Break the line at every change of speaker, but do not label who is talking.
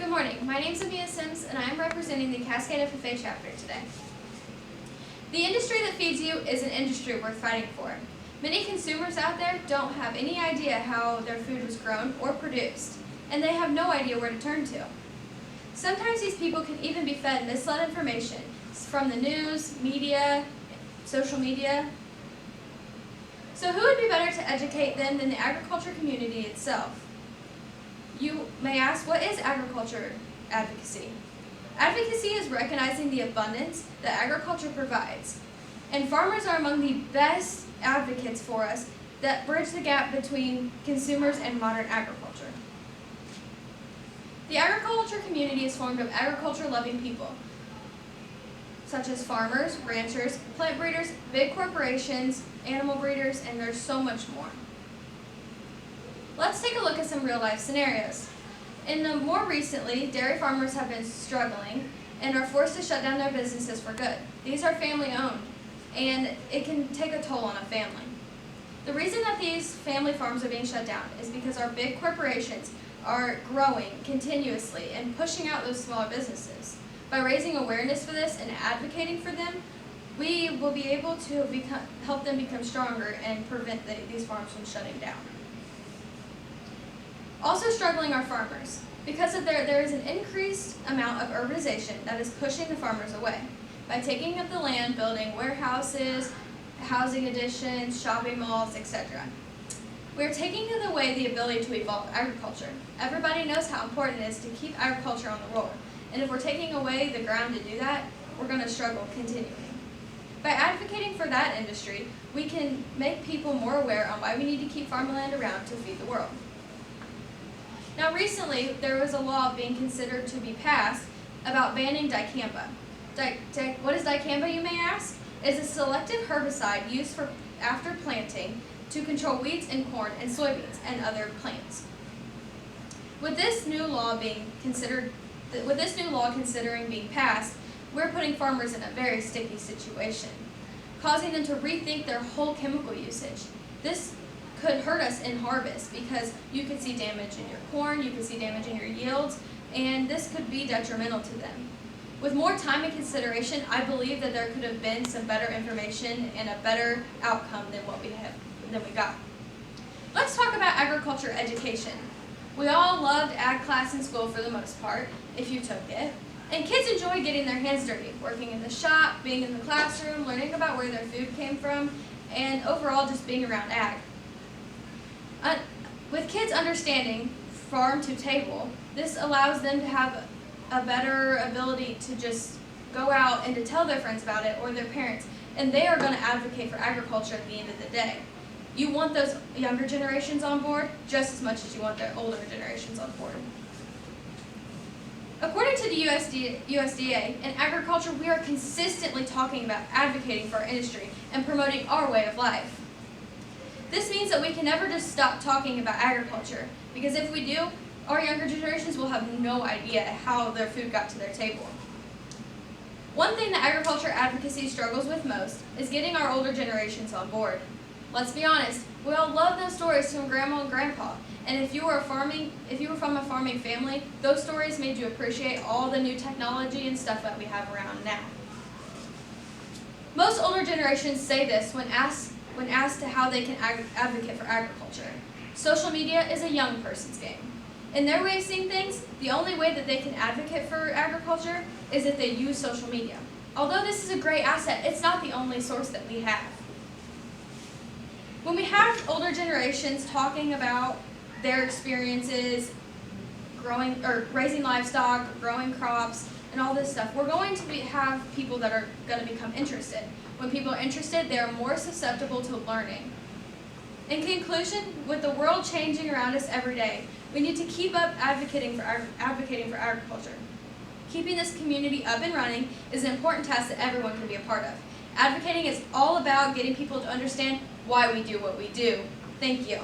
Good morning. My name is Ameya and I am representing the Cascade FFA chapter today. The industry that feeds you is an industry worth fighting for. Many consumers out there don't have any idea how their food was grown or produced, and they have no idea where to turn to. Sometimes these people can even be fed misled information from the news, media, social media. So who would be better to educate them than the agriculture community itself? You may ask, what is agriculture advocacy? Advocacy is recognizing the abundance that agriculture provides, and farmers are among the best advocates for us that bridge the gap between consumers and modern agriculture. The agriculture community is formed of agriculture-loving people, such as farmers, ranchers, plant breeders, big corporations, animal breeders, and there's so much more. Let's take a look at some real-life scenarios. More recently, dairy farmers have been struggling and are forced to shut down their businesses for good. These are family-owned, and it can take a toll on a family. The reason that these family farms are being shut down is because our big corporations are growing continuously and pushing out those smaller businesses. By raising awareness for this and advocating for them, we will be able to help them become stronger and prevent these farms from shutting down. Also struggling are farmers. Because of there is an increased amount of urbanization that is pushing the farmers away. By taking up the land, building warehouses, housing additions, shopping malls, etc. We are taking away the ability to evolve agriculture. Everybody knows how important it is to keep agriculture on the roll. And if we're taking away the ground to do that, we're going to struggle continually. By advocating for that industry, we can make people more aware on why we need to keep farmland around to feed the world. Now recently, there was a law being considered to be passed about banning dicamba. What is dicamba, you may ask? It is a selective herbicide used after planting to control weeds in corn and soybeans and other plants. With this new law considering being passed, we're putting farmers in a very sticky situation, causing them to rethink their whole chemical usage. This could hurt us in harvest because you could see damage in your corn, you could see damage in your yields, and this could be detrimental to them. With more time and consideration, I believe that there could have been some better information and a better outcome than what we got. Let's talk about agriculture education. We all loved ag class in school for the most part, if you took it. And kids enjoy getting their hands dirty, working in the shop, being in the classroom, learning about where their food came from, and overall just being around ag. With kids understanding farm to table, this allows them to have a better ability to just go out and to tell their friends about it or their parents, and they are going to advocate for agriculture at the end of the day. You want those younger generations on board just as much as you want their older generations on board. According to the USDA, in agriculture, we are consistently talking about advocating for our industry and promoting our way of life. This means that we can never just stop talking about agriculture, because if we do, our younger generations will have no idea how their food got to their table. One thing that agriculture advocacy struggles with most is getting our older generations on board. Let's be honest, we all love those stories from Grandma and Grandpa, and if you were from a farming family, those stories made you appreciate all the new technology and stuff that we have around now. Most older generations say this when asked to how they can advocate for agriculture. Social media is a young person's game. In their way of seeing things, the only way that they can advocate for agriculture is if they use social media. Although this is a great asset, it's not the only source that we have. When we have older generations talking about their experiences raising livestock, growing crops, and all this stuff, we're going to have people that are going to become interested. When people are interested, they are more susceptible to learning. In conclusion, with the world changing around us every day, we need to keep up advocating for agriculture. Keeping this community up and running is an important task that everyone can be a part of. Advocating is all about getting people to understand why we do what we do. Thank you.